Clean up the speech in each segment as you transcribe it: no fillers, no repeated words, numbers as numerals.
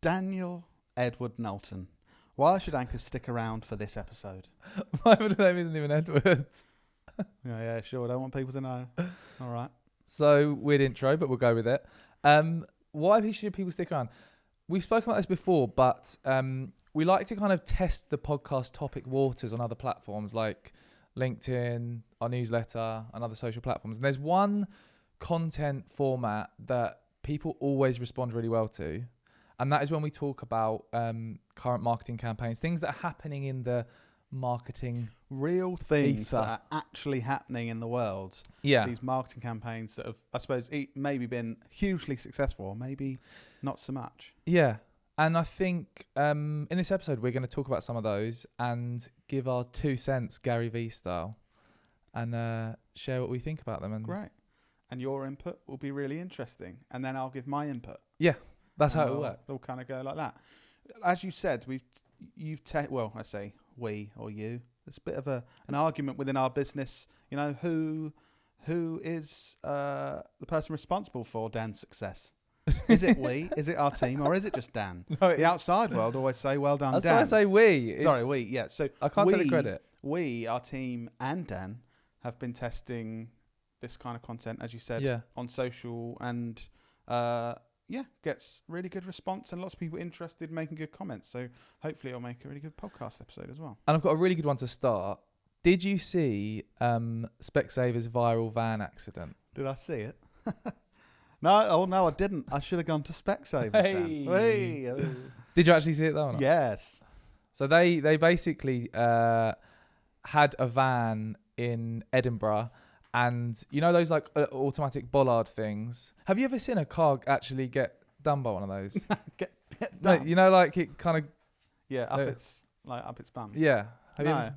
Daniel Edward Knowlton. Why should Anchor stick around for this episode? My middle name isn't even Edward. Yeah, sure. I don't want people to know. All right. So, weird intro, but we'll go with it. Why should people stick around? We've spoken about this before, but we like to kind of test the podcast topic waters on other platforms like LinkedIn, our newsletter, and other social platforms. And there's one content format that people always respond really well to, and that is when we talk about current marketing campaigns, things that are happening in the marketing real things ether. that are actually happening in the world. Yeah. These marketing campaigns that have, I suppose, maybe been hugely successful, or maybe not so much. Yeah. And I think in this episode, we're going to talk about some of those and give our 2 cents Gary Vee style and share what we think about them. And Great. And your input will be really interesting. And then I'll give my input. Yeah, that's how it will work. They'll kind of go like that. As you said, I say we or you. There's a bit of an argument within our business. You know, who is the person responsible for Dan's success? Is it we? Is it our team? Or is it just Dan? No, the outside world always say, well done, that's Dan. why I say we. Sorry, we. Yeah. So I can't take the credit. We, our team and Dan, have been testing this kind of content, as you said, on social and gets really good response and lots of people interested in making good comments. So hopefully it'll make a really good podcast episode as well. And I've got a really good one to start. Did you see Specsavers' viral van accident? Did I see it? No, I didn't. I should have gone to Specsavers. Hey. Hey. Oh. Did you actually see it though? Or not? Yes. So they basically had a van in Edinburgh, and you know those like automatic bollard things. Have you ever seen a car actually get done by one of those? get done. No, you know, like it kind of up its bum. Yeah. Have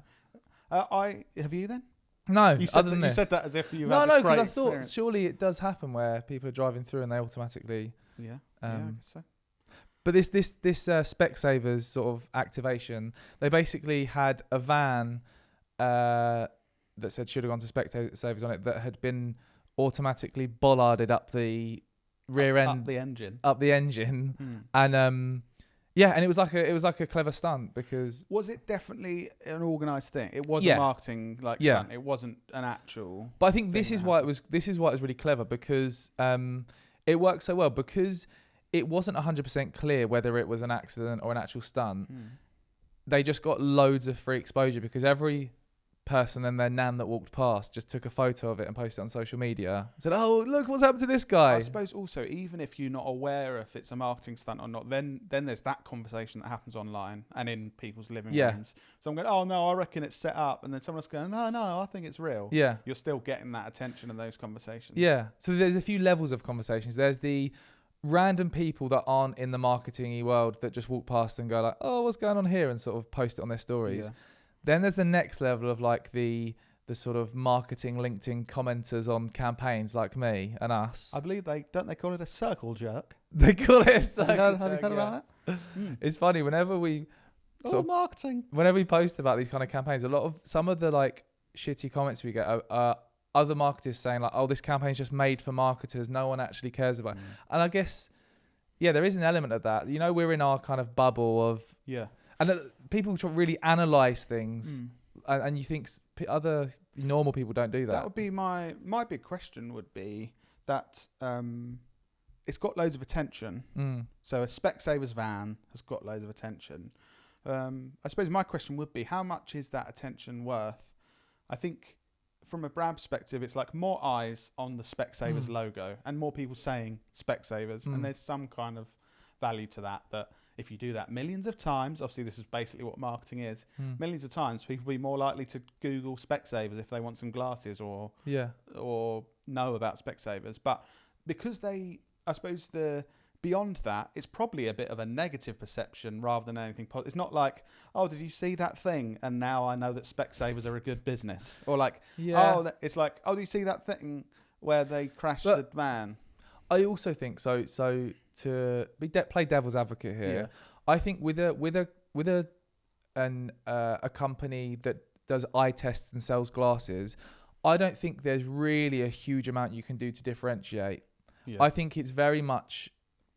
you then? No, you said other than that, this. You said that as if you No, had this great because I thought experience. surely it does happen where people are driving through and they automatically. Yeah. I guess so. But this Specsavers sort of activation, they basically had a van that said should have gone to Specsavers on it that had been automatically bollarded up the rear end, up the engine, and and it was like a clever stunt because was it definitely an organised thing? It was a marketing stunt. It wasn't an actual. But I think this is why it was really clever because it worked so well because it wasn't 100% clear whether it was an accident or an actual stunt. They just got loads of free exposure because every person and their nan that walked past just took a photo of it and posted it on social media and said, oh, look what's happened to this guy. I suppose also, even if you're not aware if it's a marketing stunt or not, then there's that conversation that happens online and in people's living rooms. So I'm going, oh no, I reckon it's set up, and then someone's going, no, I think it's real. Yeah. You're still getting that attention in those conversations. Yeah. So there's a few levels of conversations. There's the random people that aren't in the marketing-y world that just walk past and go like, oh, what's going on here, and sort of post it on their stories. Yeah. Then there's the next level of like the sort of marketing LinkedIn commenters on campaigns like me and us. I believe they call it a circle jerk. They call it a circle jerk. Have you heard about that? It's funny whenever we marketing. Whenever we post about these kind of campaigns, some of the like shitty comments we get are other marketers saying like, oh, this campaign's just made for marketers. No one actually cares about it. And I guess, there is an element of that. You know, we're in our kind of bubble of and people really analyze things, and you think other normal people don't do that. That would be my big question. Would be that it's got loads of attention. So a Specsavers van has got loads of attention. I suppose my question would be, how much is that attention worth? I think from a brand perspective, it's like more eyes on the Specsavers logo and more people saying Specsavers, and there's some kind of value to that. That if you do that millions of times, obviously this is basically what marketing is. Millions of times, people will be more likely to Google Specsavers if they want some glasses or know about Specsavers. But because I suppose beyond that, it's probably a bit of a negative perception rather than anything positive. It's not like, oh, did you see that thing? And now I know that Specsavers are a good business. Or like, it's like, oh, do you see that thing where they crashed the van? I also think so to play devil's advocate here. I think with a company that does eye tests and sells glasses, I don't think there's really a huge amount you can do to differentiate. I think it's very much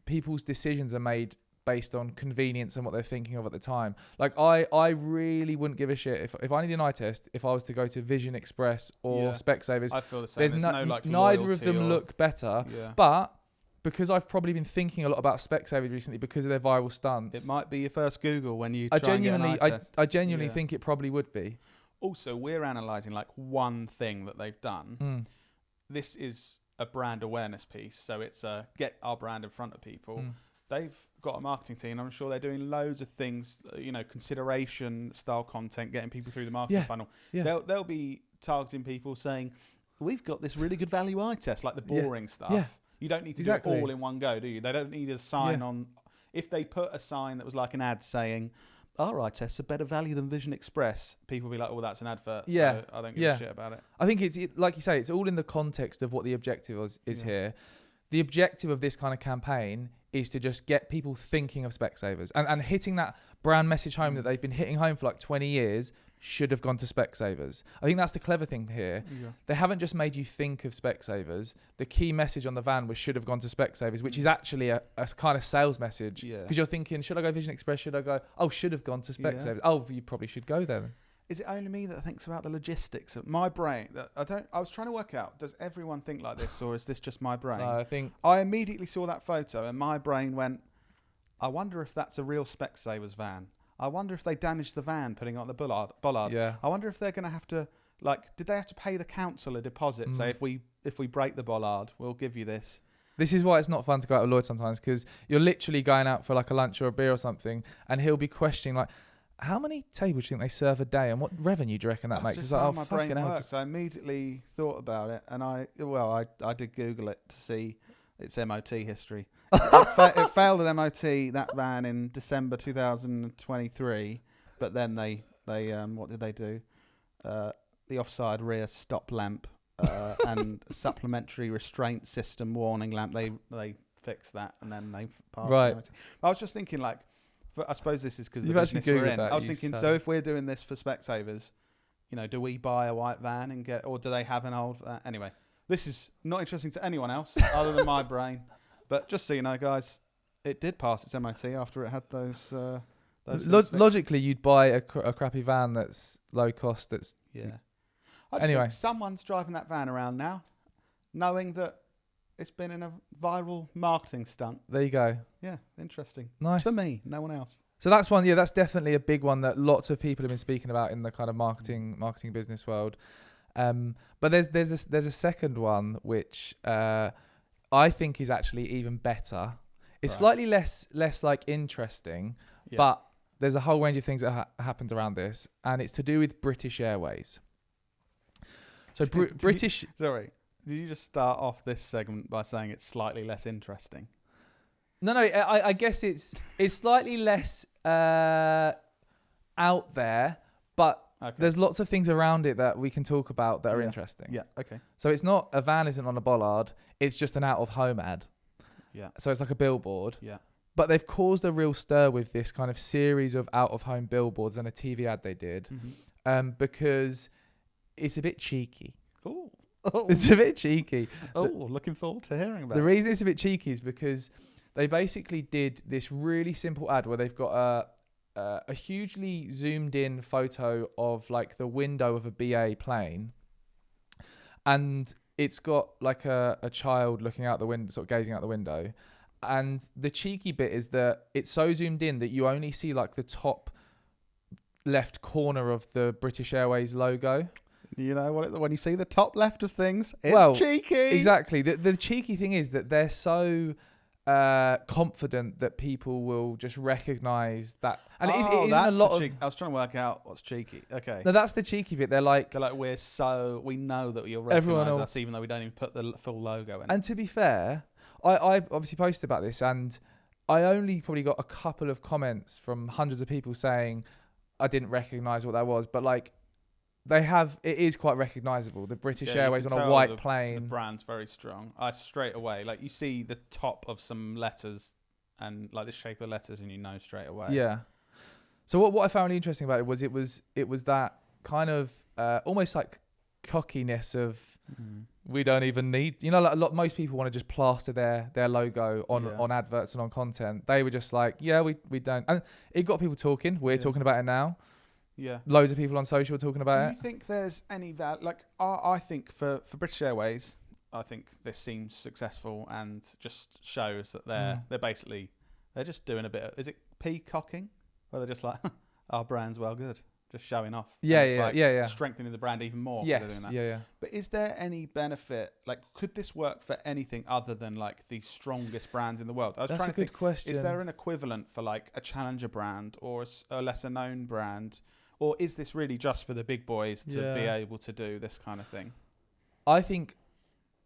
people's decisions are made based on convenience and what they're thinking of at the time. Like I really wouldn't give a shit if I need an eye test, if I was to go to Vision Express or Specsavers. I feel the same. There's no like neither of them look better, but because I've probably been thinking a lot about Specsavers recently because of their viral stunts. It might be your first Google when you try and get an eye test. I genuinely think it probably would be. Also, we're analysing like one thing that they've done. This is a brand awareness piece, so it's get our brand in front of people. They've got a marketing team. I'm sure they're doing loads of things, consideration style content, getting people through the marketing funnel. They'll be targeting people saying, we've got this really good value eye test, like the boring stuff. You don't need to do it all in one go, do you? They don't need a sign on. If they put a sign that was like an ad saying, our eye tests are better value than Vision Express, people will be like, oh, that's an advert. So I don't give a shit about it. I think like you say, it's all in the context of what the objective is here. The objective of this kind of campaign is to just get people thinking of Specsavers and hitting that brand message home that they've been hitting home for like 20 years. Should have gone to Specsavers. I think that's the clever thing here. They haven't just made you think of Specsavers. The key message on the van was should have gone to Specsavers, which is actually a kind of sales message. Because you're thinking, should I go Vision Express? Should I go, should have gone to Specsavers. Oh, you probably should go there. Is it only me that thinks about the logistics of my brain? I was trying to work out, does everyone think like this, or is this just my brain? No, I think I immediately saw that photo and my brain went, I wonder if that's a real Specsavers van. I wonder if they damaged the van putting it on the bollard. Yeah. I wonder if they're going to have to, did they have to pay the council a deposit? Say, if we break the bollard, we'll give you this. This is why it's not fun to go out with Lloyd sometimes, because you're literally going out for like a lunch or a beer or something, and he'll be questioning like, how many tables do you think they serve a day, and what revenue do you reckon that makes? Just it's how like, my brain works. I immediately thought about it, and I did Google it to see its MOT history. It failed at MOT, that van, in December 2023, but then they what did they do? The offside rear stop lamp and supplementary restraint system warning lamp. They fixed that, and then they passed. Right. MOT. I was just thinking, I suppose this is because the You've actually business we're in. that, I was thinking, so if we're doing this for Specsavers, do we buy a white van and or do they have an old van? Anyway, this is not interesting to anyone else other than my brain. But just so you know, guys, it did pass its MOT after it had those logically, you'd buy a crappy van that's low cost. That's I just think someone's driving that van around now, knowing that it's been in a viral marketing stunt. There you go. Yeah, interesting. Nice. To me, no one else. So that's one. Yeah, that's definitely a big one that lots of people have been speaking about in the kind of marketing business world. But there's a second one which I think is actually even better. It's slightly less like interesting, but there's a whole range of things that happened around this, and it's to do with British Airways. So British. Sorry, did you just start off this segment by saying it's slightly less interesting? No. I guess it's slightly less out there, but there's lots of things around it that we can talk about that are interesting. Yeah. Okay. So it's not a van isn't on a bollard. It's just an out of home ad. Yeah. So it's like a billboard. Yeah. But they've caused a real stir with this kind of series of out of home billboards and a TV ad they did, because it's a bit cheeky. Oh. It's a bit cheeky. Looking forward to hearing about it. The reason it's a bit cheeky is because they basically did this really simple ad where they've got a hugely zoomed in photo of like the window of a BA plane, and it's got like a child looking out the window, sort of gazing out the window. And the cheeky bit is that it's so zoomed in that you only see like the top left corner of the British Airways logo. You know what? When you see the top left of things, it's cheeky. Exactly. The cheeky thing is that they're so confident that people will just recognise that. And it isn't a lot of... I was trying to work out what's cheeky. Okay. No, that's the cheeky bit. They're like we know that you'll recognise us even though we don't even put the full logo in. And to be fair, I obviously posted about this, and I only probably got a couple of comments from hundreds of people saying I didn't recognise what that was, but like it is quite recognisable. The British Airways on a white plane. The brand's very strong. Straight away, like you see the top of some letters and like the shape of letters, and you know straight away. Yeah. So what I found really interesting about it was that kind of almost like cockiness of We don't even need, like most people want to just plaster their logo on adverts and on content. They were just like, we don't. And it got people talking. We're talking about it now. Yeah. Loads of people on social are talking about it. Do you think there's any value? Like, I think for British Airways, I think this seems successful and just shows that they're just doing a bit of, is it peacocking? Where they're just like, our brand's well good. Just showing off. Yeah. Strengthening the brand even more. Yes. Doing that. Yeah. But is there any benefit? Like, could this work for anything other than like the strongest brands in the world? That's a good question. Is there an equivalent for like a challenger brand or a lesser known brand, or is this really just for the big boys to be able to do this kind of thing? I think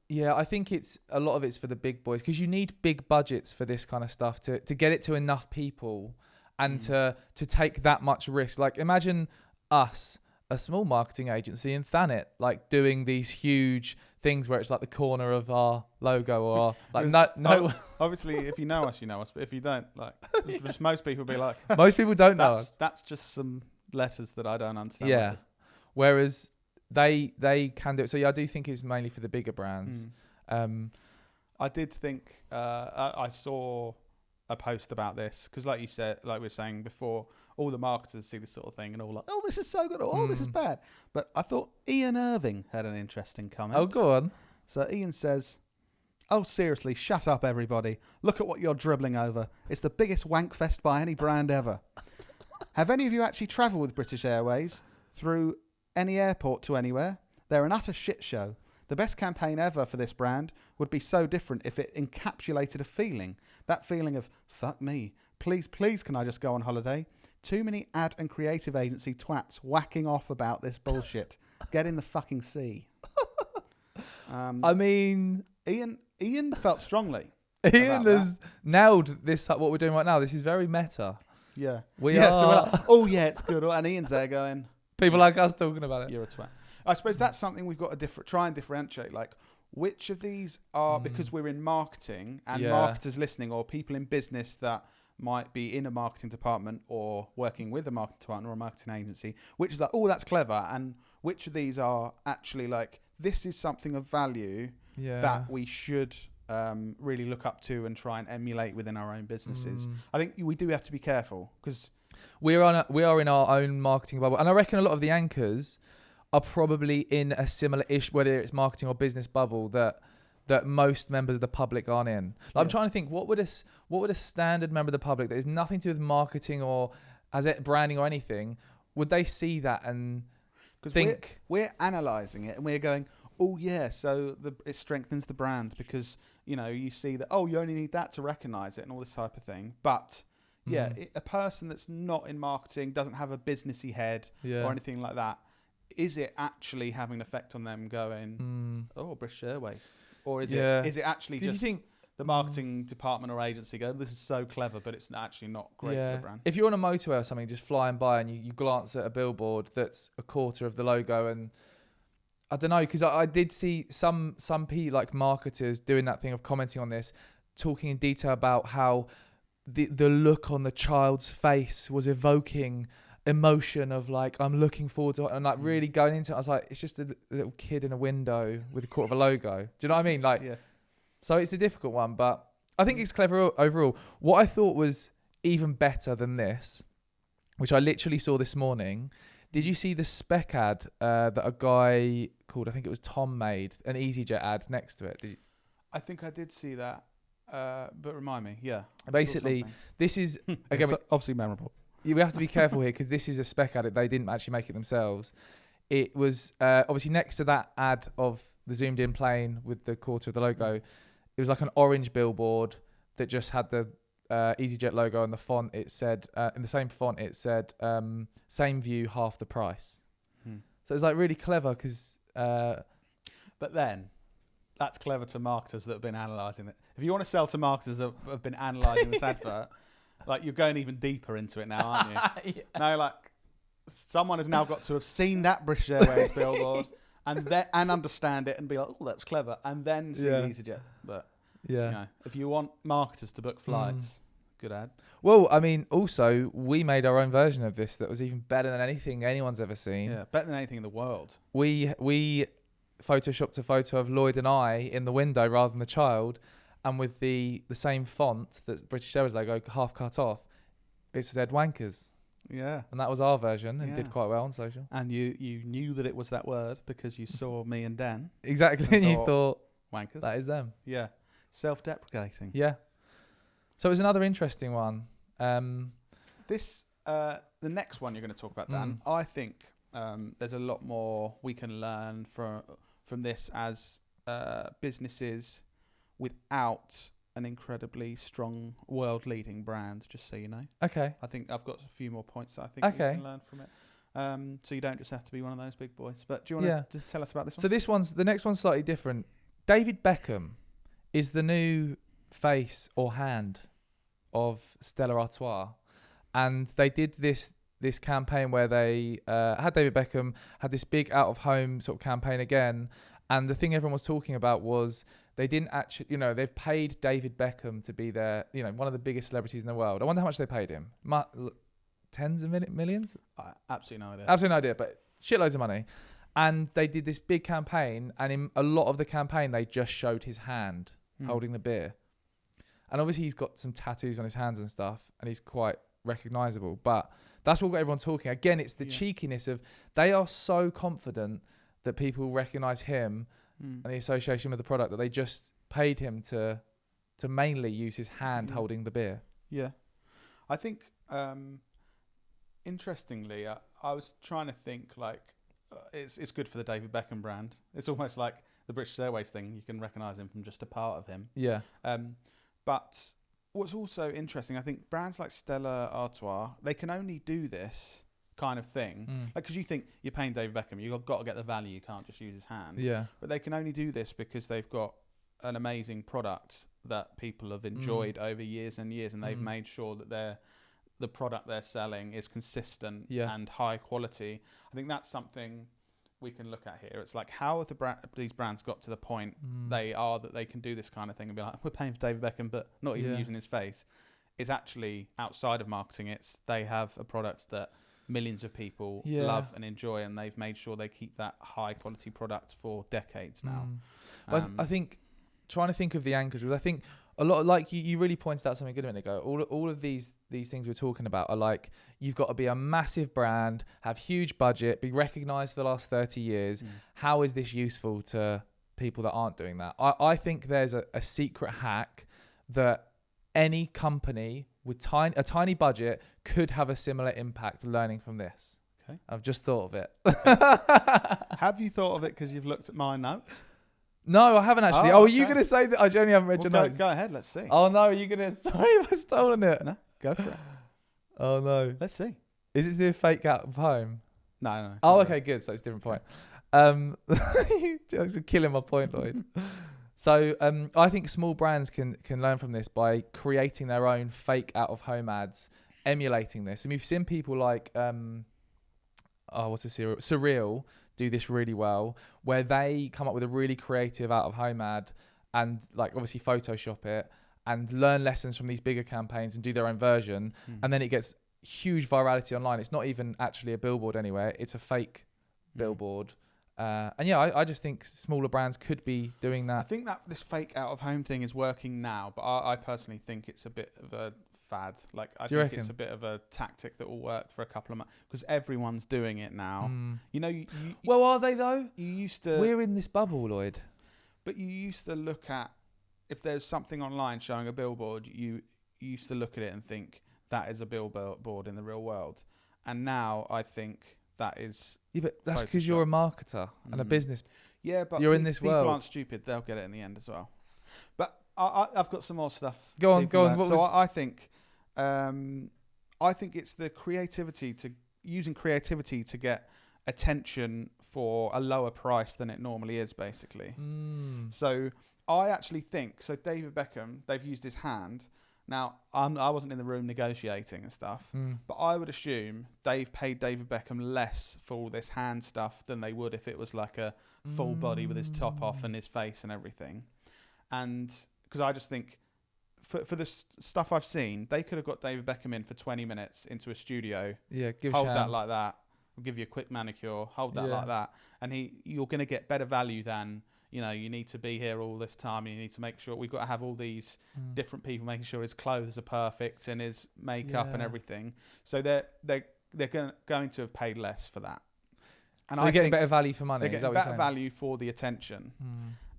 it's a lot of it's for the big boys because you need big budgets for this kind of stuff to get it to enough people. And to take that much risk. Like, imagine us, a small marketing agency in Thanet, like doing these huge things where it's like the corner of our logo or like no. Obviously, if you know us, you know us. But if you don't, like, just most people be like, most people don't know us. That's just some letters that I don't understand. Yeah. Whereas they can do it. So I do think it's mainly for the bigger brands. I did think I saw a post about this because, like you said, like we were saying before, all the marketers see this sort of thing and all like, oh, this is so good, or oh, this is bad. But I thought Ian Irving had an interesting comment. Oh, go on. So Ian says, oh, seriously, shut up, everybody. Look at what you're dribbling over. It's the biggest wank fest by any brand ever. Have any of you actually travelled with British Airways through any airport to anywhere? They're an utter shit show. The best campaign ever for this brand would be so different if it encapsulated a feeling. That feeling of, fuck me, please, can I just go on holiday? Too many ad and creative agency twats whacking off about this bullshit. Get in the fucking sea. I mean... Ian felt strongly. Ian has nailed this, what we're doing right now. This is very meta. Yeah. So we're like, oh yeah, it's good. And Ian's there going... People like us talking about it. You're a twat. I suppose that's something we've got to try and differentiate. Like, which of these are, because we're in marketing and marketers listening, or people in business that might be in a marketing department or working with a marketing department or a marketing agency, which is like, oh, that's clever. And which of these are actually like, this is something of value that we should really look up to and try and emulate within our own businesses. I think we do have to be careful because we are in our own marketing bubble. And I reckon a lot of the anchors are probably in a similar-ish, whether it's marketing or business bubble, that most members of the public aren't in. Like, I'm trying to think, what would a standard member of the public that is nothing to do with marketing or as it branding or anything, would they see that and think? We're analysing it and we're going, oh yeah, so it strengthens the brand because, you see that, oh, you only need that to recognise it and all this type of thing. But a person that's not in marketing, doesn't have a businessy head or anything like that, is it actually having an effect on them going, oh, British Airways? Or is it actually just the marketing department or agency go, this is so clever, but it's actually not great for the brand? If you're on a motorway or something, just flying by and you glance at a billboard that's a quarter of the logo, and I don't know, because I did see some like marketers doing that thing of commenting on this, talking in detail about how the look on the child's face was evoking emotion of like, I'm looking forward to it, and like really going into it. I was like, it's just a little kid in a window with a quarter of a logo. Do you know what I mean? Like, so it's a difficult one, but I think it's clever overall. What I thought was even better than this, which I literally saw this morning. Did you see the spec ad that a guy called, I think it was Tom, made an EasyJet ad next to it? Did you? I think I did see that, but remind me. Yeah. Basically, this is again obviously memorable. We have to be careful here because this is a spec ad. They didn't actually make it themselves. It was obviously next to that ad of the zoomed in plane with the quarter of the logo. It was like an orange billboard that just had the EasyJet logo, and the font, it said, in the same font, it said, same view, half the price. So it's like really clever because... but then, that's clever to marketers that have been analysing it. If you want to sell to marketers that have been analysing this advert, like, you're going even deeper into it now, aren't you? Now, like, someone has now got to have seen that British Airways billboard and understand it and be like, oh, that's clever, and then see the EasyJet. But if you want marketers to book flights, good ad. Well, I mean, also, we made our own version of this that was even better than anything anyone's ever seen. Yeah, better than anything in the world. We photoshopped a photo of Lloyd and I in the window rather than the child, and with the same font that British Airways logo half cut off, it said wankers. Yeah. And that was our version and did quite well on social. And you knew that it was that word because you saw me and Dan. Exactly. And you thought, wankers. that is them. Yeah. Self-deprecating. Yeah. So it was another interesting one. This, the next one you're going to talk about, Dan, I think there's a lot more we can learn from this as businesses without an incredibly strong world-leading brand, just so you know. Okay. I think I've got a few more points that I think we can learn from it. So you don't just have to be one of those big boys. But do you want to tell us about this one? So the next one's slightly different. David Beckham is the new face or hand of Stella Artois. And they did this campaign where they had David Beckham, had this big out-of-home sort of campaign again. And the thing everyone was talking about was they didn't actually, they've paid David Beckham to be their, one of the biggest celebrities in the world. I wonder how much they paid him. Tens of millions? Absolutely no idea. Absolutely no idea, but shitloads of money. And they did this big campaign, and in a lot of the campaign, they just showed his hand holding the beer. And obviously he's got some tattoos on his hands and stuff, and he's quite recognisable. But that's what got everyone talking. Again, it's the cheekiness of, they are so confident that people recognise him and the association with the product that they just paid him to mainly use his hand holding the beer. Yeah. I think, interestingly, I was trying to think it's good for the David Beckham brand. It's almost like the British Airways thing. You can recognise him from just a part of him. Yeah. But what's also interesting, I think brands like Stella Artois, they can only do this kind of thing. Because you think you're paying David Beckham, you've got to get the value. You can't just use his hand. Yeah. But they can only do this because they've got an amazing product that people have enjoyed over years and years, and they've made sure that the product they're selling is consistent and high quality. I think that's something we can look at here. It's like, how have these brands got to the point that they can do this kind of thing and be like, we're paying for David Beckham, but not even using his face. It's actually outside of marketing. They have a product that millions of people love and enjoy, and they've made sure they keep that high quality product for decades now. But I think trying to think of the anchors, because I think a lot, like you really pointed out something good a minute ago. All of these things we're talking about are like, you've got to be a massive brand, have huge budget, be recognised for the last 30 years. How is this useful to people that aren't doing that? I think there's a secret hack that any company with a tiny budget could have a similar impact learning from this. Okay. I've just thought of it. Have you thought of it because you've looked at my notes? No, I haven't actually. Are you going to say that? I genuinely haven't read your notes. Go ahead, let's see. Oh, no, are you going to... Sorry if I've stolen it. No, go for it. Oh, no. Let's see. Is it to do with fake out of home? No. Oh, okay, good. So it's a different point. You're killing my point, Lloyd. So I think small brands can learn from this by creating their own fake out-of-home ads, emulating this. And we've seen people like... what's the cereal? Surreal do this really well, where they come up with a really creative out-of-home ad and obviously Photoshop it and learn lessons from these bigger campaigns and do their own version. And then it gets huge virality online. It's not even actually a billboard anywhere. It's a fake billboard. I just think smaller brands could be doing that. I think that this fake out-of-home thing is working now, but I personally think it's a bit of a fad. I think it's a bit of a tactic that will work for a couple of months because everyone's doing it now. Well, are they though? You used to. We're in this bubble, Lloyd. But you used to look at, if there's something online showing a billboard, you used to look at it and think that is a billboard in the real world. And now I think that is. Yeah, but that's because you're a marketer and a business. Yeah, but you're in this world. People aren't stupid. They'll get it in the end as well. But I've got some more stuff. Go on. I think it's the using creativity to get attention for a lower price than it normally is, basically. So I actually think, David Beckham, they've used his hand. Now, I wasn't in the room negotiating and stuff, but I would assume they've paid David Beckham less for all this hand stuff than they would if it was like a full body with his top off and his face and everything. And because I just think for the stuff I've seen, they could have got David Beckham in for 20 minutes into a studio, hold that like that, we'll give you a quick manicure, hold that like that. And you're going to get better value than, you need to be here all this time. You need to make sure we've got to have all these different people making sure his clothes are perfect and his makeup and everything. So they're going to have paid less for that. And so they're getting better value for money. They're getting better value for the attention.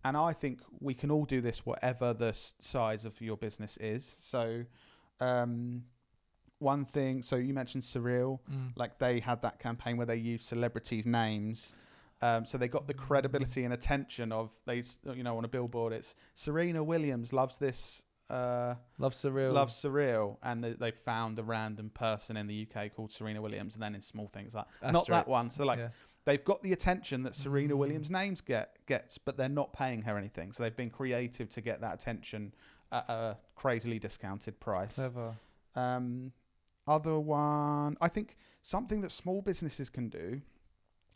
And I think we can all do this, whatever the size of your business is. So one thing, so you mentioned Surreal, like they had that campaign where they used celebrities' names. So they got the credibility and attention of on a billboard, it's Serena Williams loves this. Loves Surreal, and they found a random person in the UK called Serena Williams, and then in small things like not that one. So they've got the attention that Serena Williams' names gets, but they're not paying her anything. So they've been creative to get that attention at a crazily discounted price. Clever. Other one, I think something that small businesses can do.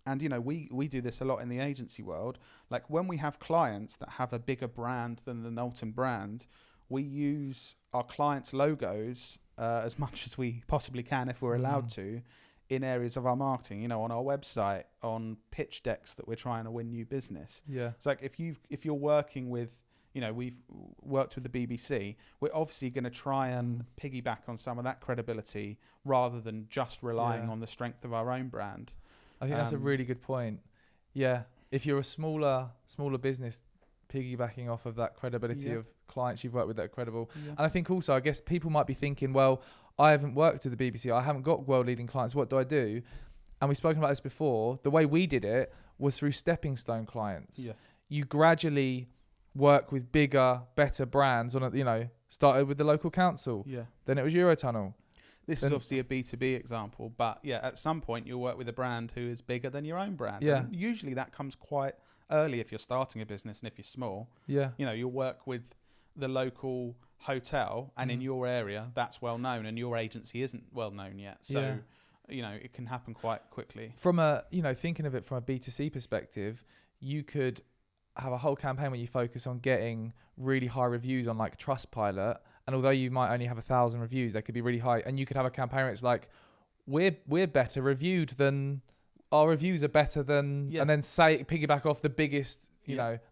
And, we do this a lot in the agency world. Like when we have clients that have a bigger brand than the Knowlton brand, we use our clients' logos as much as we possibly can, if we're allowed to, in areas of our marketing, on our website, on pitch decks that we're trying to win new business. Yeah. It's like if you're working with, we've worked with the BBC, we're obviously going to try and piggyback on some of that credibility rather than just relying on the strength of our own brand. I think that's a really good point. Yeah, if you're a smaller business, piggybacking off of that credibility of clients you've worked with that are credible. Yeah. And I think also, I guess people might be thinking, well, I haven't worked with the BBC. I haven't got world-leading clients. What do I do? And we've spoken about this before. The way we did it was through stepping stone clients. Yeah. You gradually work with bigger, better brands started with the local council. Yeah. Then it was Eurotunnel. This is obviously a B2B example, but at some point you'll work with a brand who is bigger than your own brand. Yeah. And usually that comes quite early if you're starting a business and if you're small. Yeah. You'll work with the local hotel and in your area that's well known and your agency isn't well known yet. So, it can happen quite quickly. From thinking of it from a B2C perspective, you could have a whole campaign where you focus on getting really high reviews on like Trustpilot. And although you might only have 1,000 reviews, they could be really high. And you could have a campaign where it's like, we're better reviewed than our reviews are better than, and then piggyback off the biggest, the Nike.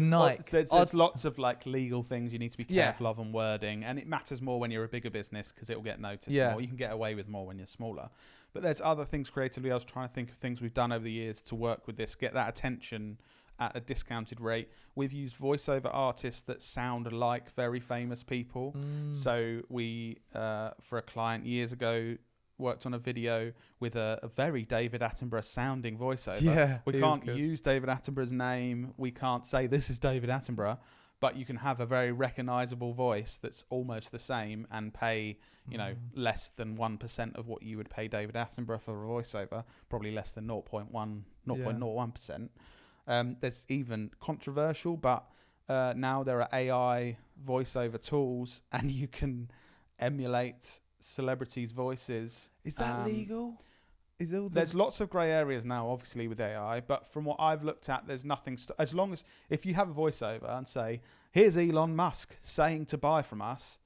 Well, there's lots of like legal things you need to be careful of and wording, and it matters more when you're a bigger business because it will get noticed more. You can get away with more when you're smaller. But there's other things creatively. I was trying to think of things we've done over the years to work with this, get that attention at a discounted rate. We've used voiceover artists that sound like very famous people. So we, for a client years ago, worked on a video with a very David Attenborough sounding voiceover. Yeah, we can't use David Attenborough's name. We can't say this is David Attenborough, but you can have a very recognizable voice that's almost the same and pay, less than 1% of what you would pay David Attenborough for a voiceover, probably less than 0.01%. There's even controversial, but now there are AI voiceover tools and you can emulate celebrities' voices. Is that legal? There's lots of grey areas now, obviously, with AI, but from what I've looked at, there's nothing. As long as if you have a voiceover and say, "Here's Elon Musk saying to buy from us,"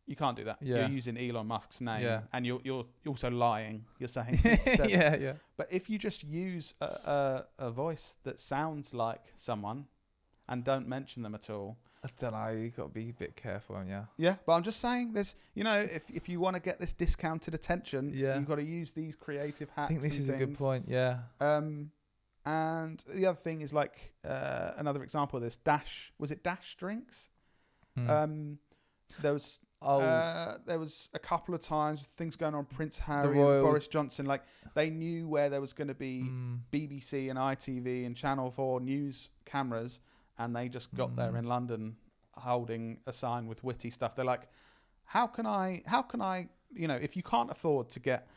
you can't do that. Yeah. You're using Elon Musk's name, and you're also lying. You're saying, yeah. But if you just use a voice that sounds like someone and don't mention them at all. I don't know. You've got to be a bit careful, Yeah, but I'm just saying, there's, if you want to get this discounted attention, you've got to use these creative hacks. I think this is a good point. Yeah. And the other thing is like another example of this. Was it Dash drinks? There was a couple of times things going on. Prince Harry and Boris Johnson, like they knew where there was going to be BBC and ITV and Channel 4 news cameras. And they just got there in London holding a sign with witty stuff. They're like, how can I, if you can't afford to get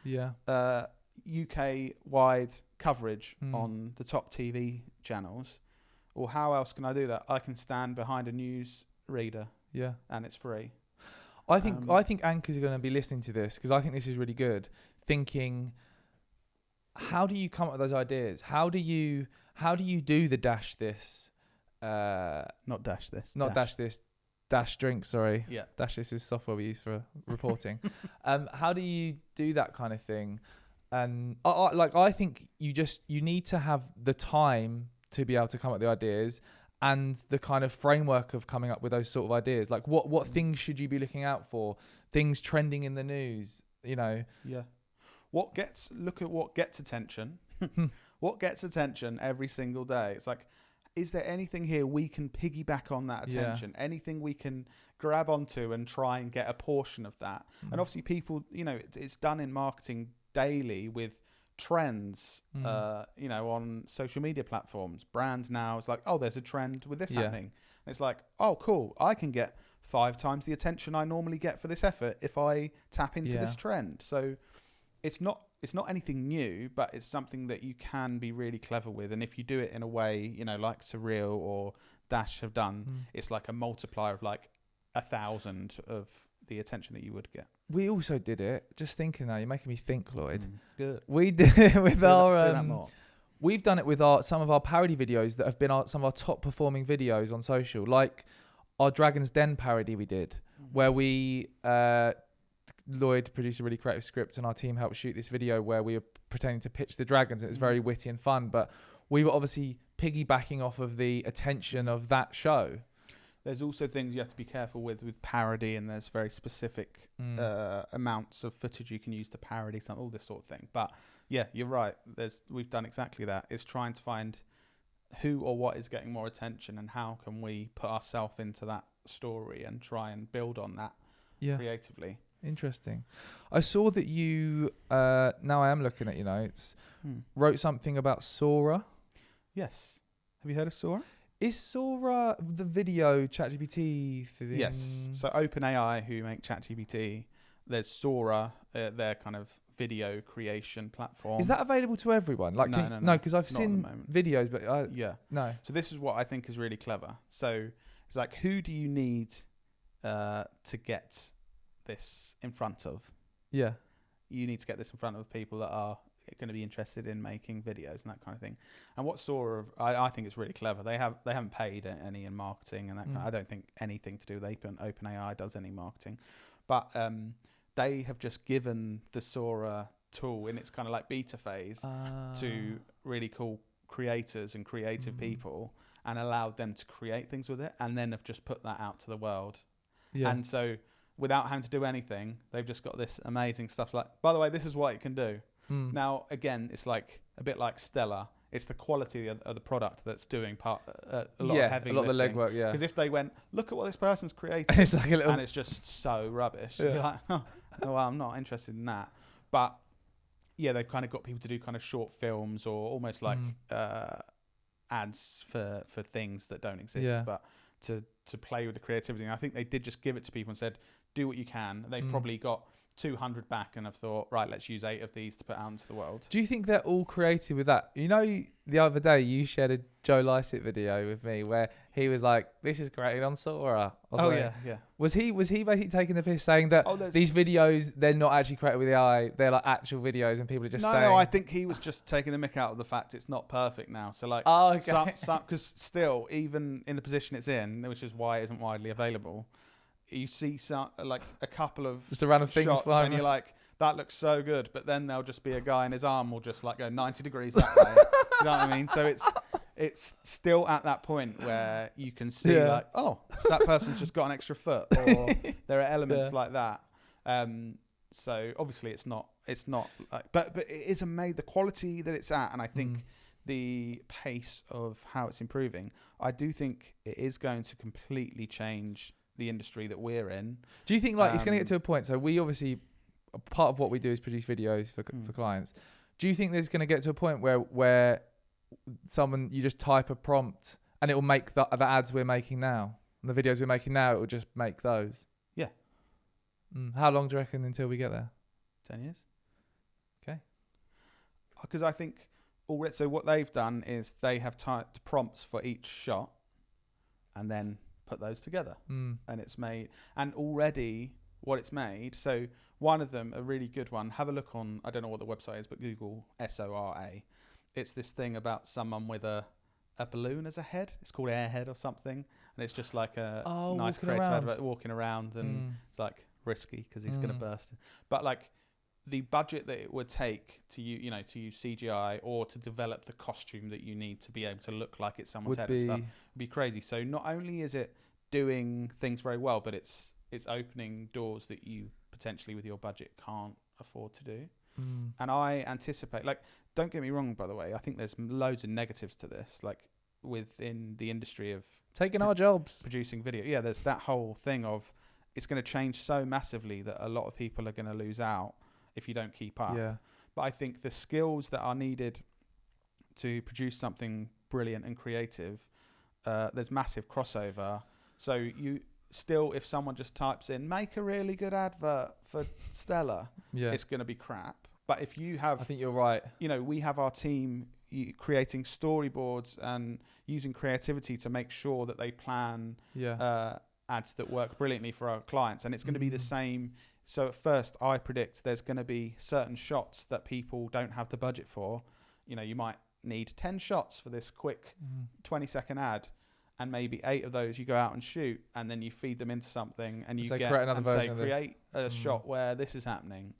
UK-wide coverage on the top TV channels, well, how else can I do that? I can stand behind a news reader and it's free. I think anchors are going to be listening to this because I think this is really good. Thinking, how do you come up with those ideas? How do you do the dash this? Not dash this. Not dash this. Dash drink, sorry. Yeah. Dash this is software we use for reporting. How do you do that kind of thing? And I think you need to have the time to be able to come up with the ideas and the kind of framework of coming up with those sort of ideas. Like what things should you be looking out for? Things trending in the news, you know. Yeah. Look at what gets attention. What gets attention every single day? It's like, is there anything here we can piggyback on that attention? Yeah. Anything we can grab onto and try and get a portion of that? And obviously people, you know, it's done in marketing daily with trends, you know, on social media platforms. Brands now, it's like, oh, there's a trend with this happening. And it's like, oh, cool. I can get 5 times the attention I normally get for this effort if I tap into this trend. So it's not anything new, but it's something that you can be really clever with. And if you do it in a way, you know, like Surreal or Dash have done, it's like a multiplier of like 1,000 of the attention that you would get. We also did it. Just thinking now, you're making me think, Lloyd. Good. We did it with we've done it with some of our parody videos that have been some of our top performing videos on social, like our Dragon's Den parody we did, where we Lloyd produced a really creative script and our team helped shoot this video where we were pretending to pitch the dragons. It was very witty and fun, but we were obviously piggybacking off of the attention of that show. There's also things you have to be careful with parody, and there's very specific amounts of footage you can use to parody all this sort of thing. But yeah, you're right. We've done exactly that. It's trying to find who or what is getting more attention and how can we put ourselves into that story and try and build on that creatively. Interesting. I saw that you, now I am looking at your notes, wrote something about Sora. Yes. Have you heard of Sora? Is Sora the video ChatGPT thing? Yes. So OpenAI, who make ChatGPT, there's Sora, their kind of video creation platform. Is that available to everyone? Like, no, because I've seen videos, but no. So this is what I think is really clever. So it's like, who do you need to get this in front of? Yeah. You need to get this in front of people that are going to be interested in making videos and that kind of thing. And what Sora, I think it's really clever. They haven't paid any in marketing and that. I don't think anything to do with OpenAI does any marketing, but they have just given the Sora tool in its kind of like beta phase to really cool creators and creative people and allowed them to create things with it, and then have just put that out to the world. Yeah. And so without having to do anything, they've just got this amazing stuff. Like, by the way, this is what it can do. Now, again, it's like a bit like Stella. It's the quality of the product that's doing a lot of heavy lifting. A lot of the legwork, yeah. Because if they went, look at what this person's created, it's like and it's just so rubbish, you'd be like, oh, well, I'm not interested in that. But yeah, they've kind of got people to do kind of short films or almost like ads for things that don't exist, but to play with the creativity. And I think they did just give it to people and said, do what you can. They probably got 200 back and have thought, right, let's use 8 of these to put out into the world. Do you think they're all creative with that? You know, the other day you shared a Joe Lycett video with me where he was like, this is created on Sora. Yeah. Was he basically taking the piss saying that these videos, they're not actually created with AI, they're like actual videos and people are just saying... No, I think he was just taking the mick out of the fact it's not perfect now. So like, because still, even in the position it's in, which is why it isn't widely available, you see some, like a couple of just a random shots thing and you're like, that looks so good, but then there'll just be a guy and his arm will just like go 90 degrees that way. You know what I mean? So it's still at that point where you can see like, oh, that person's just got an extra foot, or there are elements like that. So obviously it's not like, but it is amazing the quality that it's at, and I think the pace of how it's improving. I do think it is going to completely change the industry that we're in. Do you think like it's going to get to a point? So we obviously, part of what we do is produce videos for clients. Do you think there's going to get to a point where you just type a prompt and it will make the ads we're making now, and the videos we're making now, it will just make those? Yeah. How long do you reckon until we get there? 10 years. Okay. Because I think already, so what they've done is they have typed prompts for each shot and then put those together, and it's made, and already what it's made. So one of them, a really good one, have a look on, I don't know what the website is, but Google Sora. It's this thing about someone with a balloon as a head. It's called Airhead or something, and it's just like a nice creative advert walking around, and it's like risky because he's going to burst. But like the budget that it would take to use CGI or to develop the costume that you need to be able to look like it's someone's head and stuff would be crazy. So not only is it doing things very well, but it's opening doors that you potentially with your budget can't afford to do. And I anticipate, like, don't get me wrong, by the way, I think there's loads of negatives to this, like within the industry of taking our jobs, producing video. Yeah, there's that whole thing of it's going to change so massively that a lot of people are going to lose out if you don't keep up. Yeah. But I think the skills that are needed to produce something brilliant and creative, there's massive crossover. So you still, if someone just types in, make a really good advert for Stella, it's going to be crap. But if you have... I think you're right. We have our team creating storyboards and using creativity to make sure that they plan ads that work brilliantly for our clients. And it's going to be the same. So at first, I predict there's going to be certain shots that people don't have the budget for. You might need 10 shots for this quick 20-second ad. And maybe 8 of those you go out and shoot, and then you feed them into something, and you create a shot where this is happening,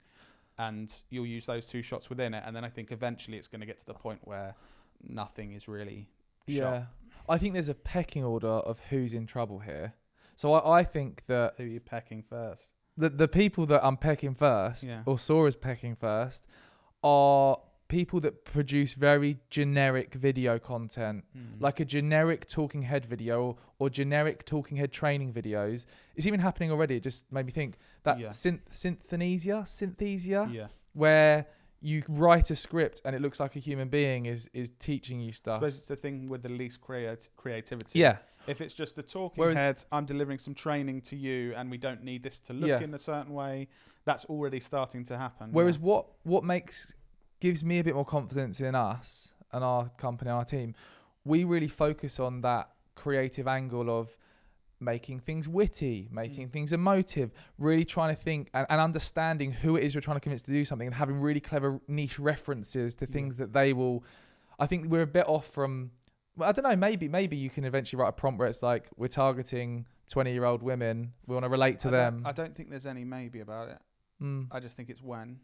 and you'll use those 2 shots within it. And then I think eventually it's going to get to the point where nothing is really shot. I think there's a pecking order of who's in trouble here. So I think that... Who are you pecking first? The people that I'm pecking first, or Sora's pecking first, are people that produce very generic video content, like a generic talking head video or generic talking head training videos. It's even happening already. It just made me think that synthesia, where you write a script and it looks like a human being is teaching you stuff. I suppose it's the thing with the least creativity. Yeah. If it's just a talking head, I'm delivering some training to you and we don't need this to look in a certain way, that's already starting to happen. Whereas what gives me a bit more confidence in us and our company, our team, we really focus on that creative angle of making things witty, making things emotive, really trying to think and understanding who it is we're trying to convince to do something, and having really clever niche references to things that they will... I think we're a bit off from... Well, I don't know, maybe you can eventually write a prompt where it's like, we're targeting 20-year-old women, we want to relate to them. I don't think there's any maybe about it. I just think it's when.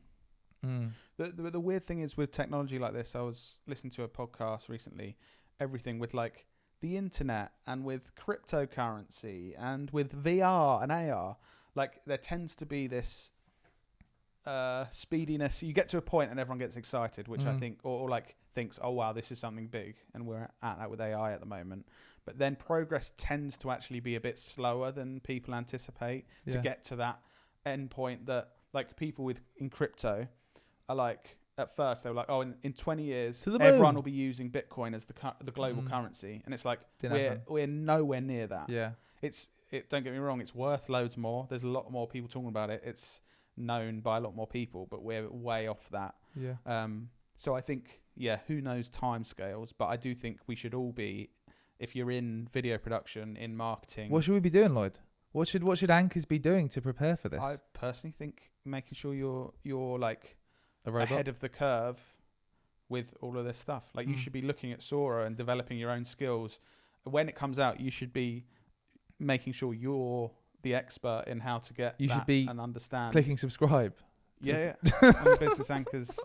The weird thing is with technology like this, I was listening to a podcast recently, everything with like the internet and with cryptocurrency and with VR and AR, like there tends to be this speediness. You get to a point and everyone gets excited, which I think, or like thinks, oh wow, this is something big, and we're at that with AI at the moment. But then progress tends to actually be a bit slower than people anticipate to get to that end point that like people in crypto are like, at first they were like, oh, in 20 years, everyone will be using Bitcoin as the global currency. And it's like, we're nowhere near that. Yeah. Don't get me wrong, it's worth loads more. There's a lot more people talking about it. It's known by a lot more people, but we're way off that. Yeah. So I think, who knows timescales, but I do think we should all be, if you're in video production, in marketing. What should we be doing, Lloyd? What should anchors be doing to prepare for this? I personally think making sure you're like ahead of the curve with all of this stuff. Like you should be looking at Sora and developing your own skills. When it comes out, you should be making sure you're the expert in how to get you that should be and understand. Clicking subscribe. On the business anchors.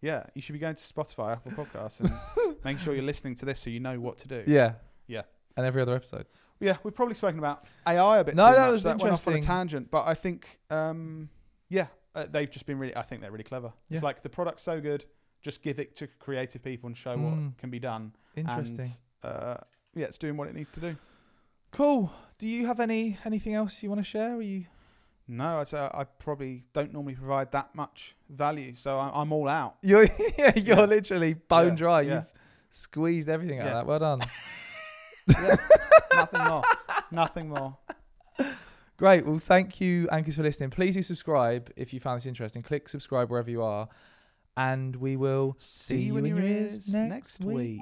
Yeah, you should be going to Spotify, Apple Podcasts, and making sure you're listening to this so you know what to do. Yeah. Yeah. And every other episode. Yeah, we've probably spoken about AI a bit too much. That was interesting. Went off on a tangent, but I think, they've just been I think they're really clever. Yeah. It's like the product's so good, just give it to creative people and show what can be done. Interesting. And, it's doing what it needs to do. Cool. Do you have anything else you want to share? No, I'd say I probably don't normally provide that much value, so I'm all out. You're literally bone dry. Yeah. You've squeezed everything out of that. Well done. Nothing more. Great. Well, thank you, anchors, for listening. Please do subscribe if you found this interesting. Click subscribe wherever you are, and we will see you in your ears next week.